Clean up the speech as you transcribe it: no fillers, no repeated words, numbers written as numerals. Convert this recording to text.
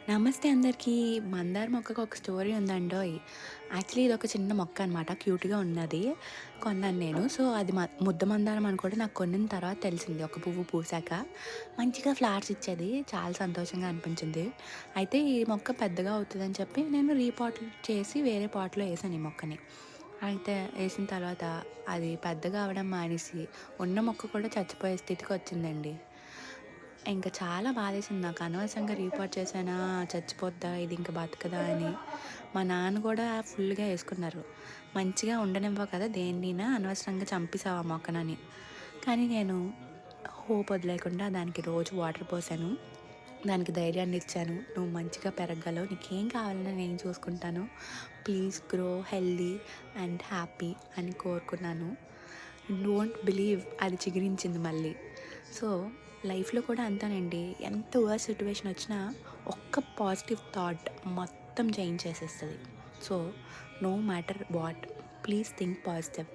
నమస్తే అందరికీ. మందార మొక్కకు ఒక స్టోరీ ఉందండోయ్! యాక్చువల్లీ ఇదొక చిన్న మొక్క అనమాట. క్యూట్‌గా ఉన్నది. కొన్నాను నేను. సో, అది ముద్ద మందారం అని కూడా నాకు కొనిన తర్వాత తెలిసింది. ఒక పువ్వు పూసాక. మంచిగా ఫ్లవర్స్ ఇచ్చేది. చాలా సంతోషంగా అనిపించింది. అయితే ఈ మొక్క పెద్దగా అవుతదని చెప్పి నేను రీపాట్ చేసి వేరే పాట్‌లో ఏసాను ఈ మొక్కని. అయితే ఏసిన తర్వాత అది పెద్దగా అవ్వడం మానేసి ఉన్న మొక్క కూడా చచ్చిపోయే స్థితికొచ్చిందండి. ఇంక చాలా బాధేసింది నాకు. అనవసరంగా రీపోర్ట్ చేశానా, చచ్చిపోద్దా, ఇది ఇంక బతకదా అని. మా నాన్న కూడా ఫుల్‌గా యేసుకున్నారు. మంచిగా ఉండనివ్వవు కదా దేన్నీనా, అనవసరంగా చంపేసావు ఆ మొక్కనని. కానీ నేను హోప్ వదిలేయకుండా దానికి రోజు వాటర్ పోసాను. దానికి ధైర్యాన్నిచ్చాను. "నువ్వు మంచిగా పెరగగలవు. నీకేం కావాలన్నా నేను చూసుకుంటాను. Please grow healthy and happy" అని కోరుకున్నాను. డోంట్ బిలీవ్ అది చిగురించింది మళ్ళీ. సో, లైఫ్‌లో కూడా అంతేనండి. ఎంత వర్స్ట్ సిట్యుయేషన్ వచ్చినా ఒక్క పాజిటివ్ థాట్ మొత్తం చేంజ్ చేసేస్తది. So, no matter what please think positive.